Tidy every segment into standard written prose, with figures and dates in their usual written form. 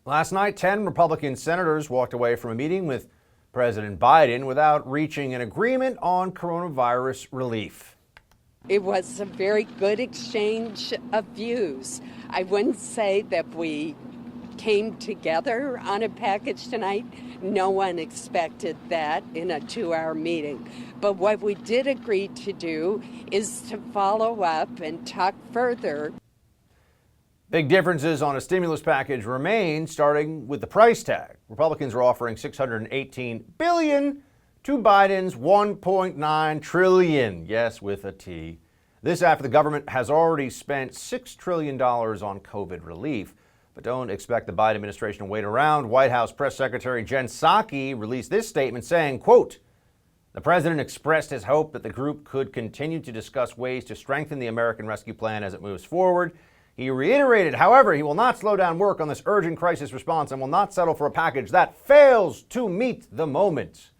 Last night, 10 Republican senators walked away from a meeting with President Biden without reaching an agreement on coronavirus relief. It was a very good exchange of views. I wouldn't say that we came together on a package tonight. No one expected that in a 2-hour meeting. But what we did agree to do is to follow up and talk further. Big differences on a stimulus package remain, starting with the price tag. Republicans are offering $618 billion to Biden's $1.9 trillion, yes, with a T. This after the government has already spent $6 trillion on COVID relief. But don't expect the Biden administration to wait around. White House Press Secretary Jen Psaki released this statement saying, quote, "The president expressed his hope that the group could continue to discuss ways to strengthen the American Rescue Plan as it moves forward. He reiterated, however, he will not slow down work on this urgent crisis response and will not settle for a package that fails to meet the moment."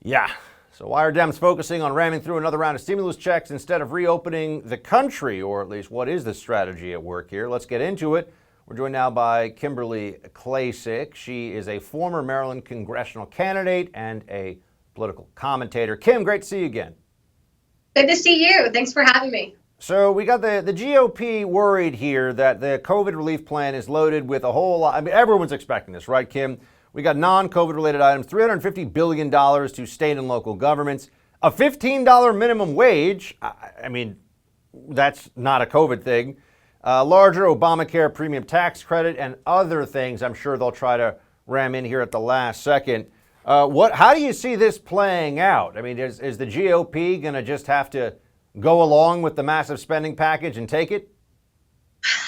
Yeah, so why are Dems focusing on ramming through another round of stimulus checks instead of reopening the country? Or at least, what is the strategy at work here? Let's get into it. We're joined now by Kimberly Klacik. She is a former Maryland congressional candidate and a political commentator. Kim, great to see you again. Good to see you. Thanks for having me. So we got the GOP worried here that the COVID relief plan is loaded with a whole lot. I mean, everyone's expecting this, right, Kim? We got non-COVID related items, $350 billion to state and local governments, a $15 minimum wage. I mean, that's not a COVID thing. Larger Obamacare premium tax credit and other things I'm sure they'll try to ram in here at the last second. How do you see this playing out? I mean, is the GOP going to just have to go along with the massive spending package and take it?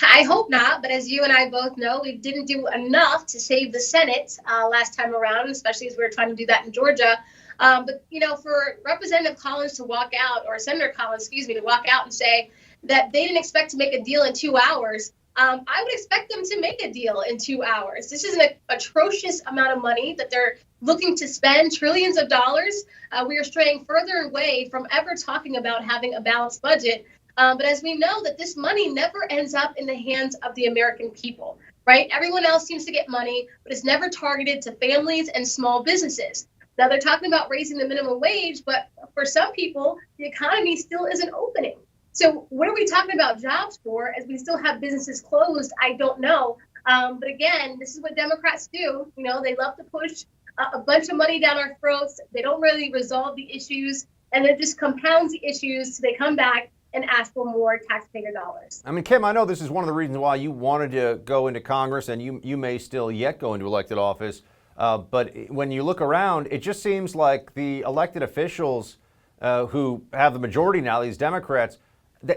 I hope not, but as you and I both know, we didn't do enough to save the Senate last time around, especially as we were trying to do that in Georgia. But, you know, for Representative Collins to walk out, or Senator Collins, to walk out and say that they didn't expect to make a deal in 2 hours, I would expect them to make a deal in 2 hours. This is an atrocious amount of money that they're looking to spend, trillions of dollars. We are straying further away from ever talking about having a balanced budget. But as we know, that this money never ends up in the hands of the American people, right? Everyone else seems to get money, but it's never targeted to families and small businesses. Now they're talking about raising the minimum wage, but for some people, the economy still isn't opening. So what are we talking about jobs for as we still have businesses closed? I don't know. But again, this is what Democrats do. You know, they love to push a bunch of money down our throats. They don't really resolve the issues, and it just compounds the issues so they come back and ask for more taxpayer dollars. I mean, Kim, I know this is one of the reasons why you wanted to go into Congress, and you may still yet go into elected office. But when you look around, it just seems like the elected officials who have the majority now, these Democrats,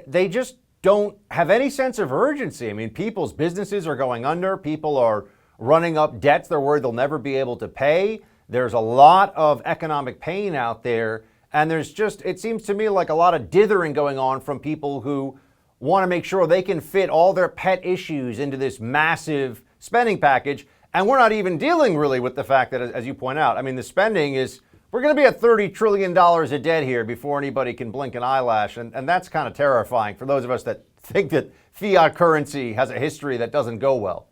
they just don't have any sense of urgency. I mean, people's businesses are going under. People are running up debts they're worried they'll never be able to pay. There's a lot of economic pain out there. And there's just, it seems to me like a lot of dithering going on from people who want to make sure they can fit all their pet issues into this massive spending package. And we're not even dealing really with the fact that, as you point out, I mean, the spending is, we're going to be at $30 trillion of debt here before anybody can blink an eyelash. And that's kind of terrifying for those of us that think that fiat currency has a history that doesn't go well.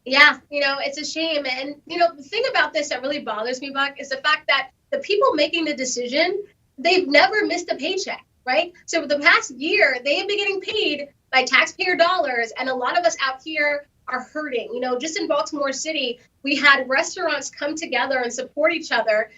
Yeah, you know, it's a shame. And, you know, the thing about this that really bothers me, Buck, is the fact that the people making the decision, they've never missed a paycheck, right? So for the past year, they have been getting paid by taxpayer dollars. And a lot of us out here are hurting. You know, just in Baltimore City, we had restaurants come together and support each other,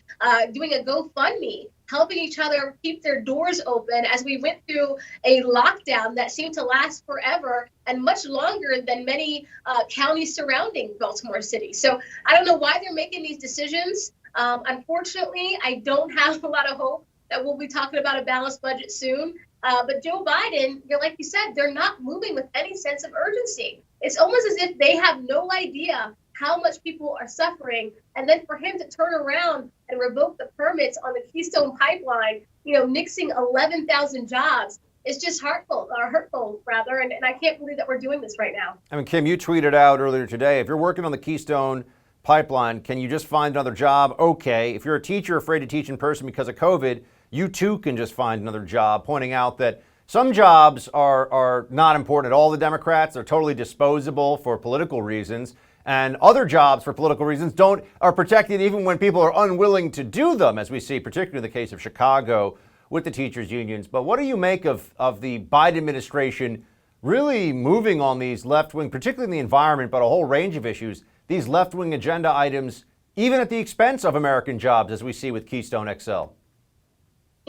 doing a GoFundMe, helping each other keep their doors open as we went through a lockdown that seemed to last forever and much longer than many counties surrounding Baltimore City. So I don't know why they're making these decisions. Unfortunately, I don't have a lot of hope that we'll be talking about a balanced budget soon. But Joe Biden, like you said, they're not moving with any sense of urgency. It's almost as if they have no idea how much people are suffering. And then for him to turn around and revoke the permits on the Keystone Pipeline, you know, nixing 11,000 jobs, is just hurtful, and I can't believe that we're doing this right now. I mean, Kim, you tweeted out earlier today, if you're working on the Keystone Pipeline, can you just find another job? Okay. If you're a teacher afraid to teach in person because of COVID, you too can just find another job, pointing out that Some jobs are not important at all to Democrats. They're totally disposable for political reasons. And other jobs for political reasons are protected even when people are unwilling to do them, as we see, particularly in the case of Chicago with the teachers' unions. But what do you make of the Biden administration really moving on these left-wing, particularly in the environment, but a whole range of issues, these left-wing agenda items, even at the expense of American jobs, as we see with Keystone XL?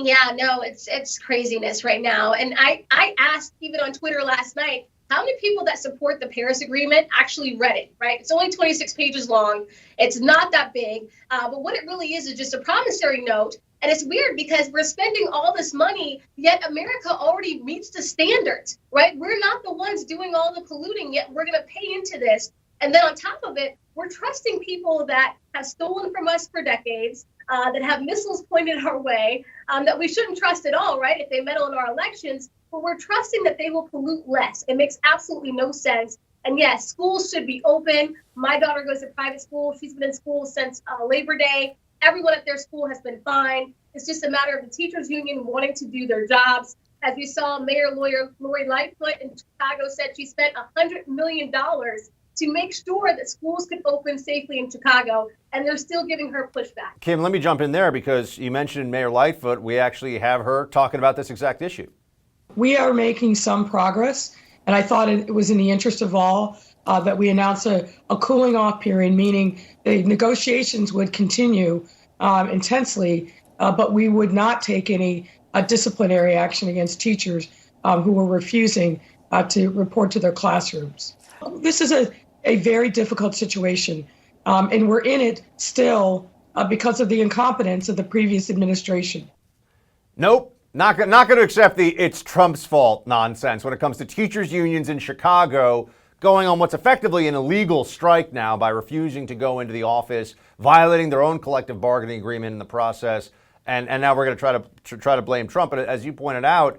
Yeah, no, it's craziness right now. And I asked even on Twitter last night, how many people that support the Paris Agreement actually read it, right? It's only 26 pages long. It's not that big. But what it really is just a promissory note. And it's weird because we're spending all this money, yet America already meets the standards, right? We're not the ones doing all the polluting, yet we're going to pay into this. And then on top of it, we're trusting people that have stolen from us for decades, that have missiles pointed our way, that we shouldn't trust at all, right, if they meddle in our elections. But we're trusting that they will pollute less. It makes absolutely no sense. And yes, schools should be open. My daughter goes to private school. She's been in school since Labor Day. Everyone at their school has been fine. It's just a matter of the teachers union wanting to do their jobs. As we saw, Mayor Lori Lightfoot in Chicago said she spent $100 million to make sure that schools could open safely in Chicago, and they're still giving her pushback. Kim, let me jump in there because you mentioned Mayor Lightfoot. We actually have her talking about this exact issue. We are making some progress, and I thought it was in the interest of all that we announce a cooling off period, meaning the negotiations would continue intensely, but we would not take any disciplinary action against teachers who were refusing to report to their classrooms. This is a very difficult situation, and we're in it still because of the incompetence of the previous administration. Nope. Not going to accept the "it's Trump's fault" nonsense when it comes to teachers' unions in Chicago going on what's effectively an illegal strike now by refusing to go into the office, violating their own collective bargaining agreement in the process. And now we're going to try to blame Trump. But as you pointed out,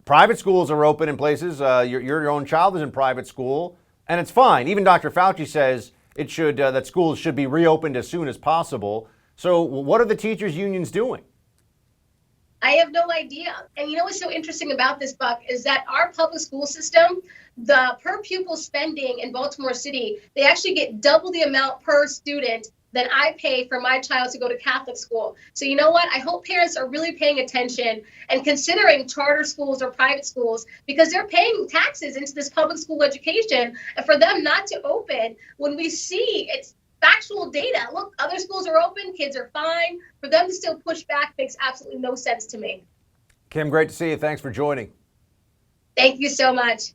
private schools are open in places. Your own child is in private school, and it's fine. Even Dr. Fauci says that schools should be reopened as soon as possible. So what are the teachers' unions doing? I have no idea. And you know what's so interesting about this, Buck, is that our public school system, the per pupil spending in Baltimore City, they actually get double the amount per student than I pay for my child to go to Catholic school. So you know what? I hope parents are really paying attention and considering charter schools or private schools, because they're paying taxes into this public school education. And for them not to open, when we see it's factual data, look, other schools are open, kids are fine. For them to still push back makes absolutely no sense to me. Kim, great to see you. Thanks for joining. Thank you so much.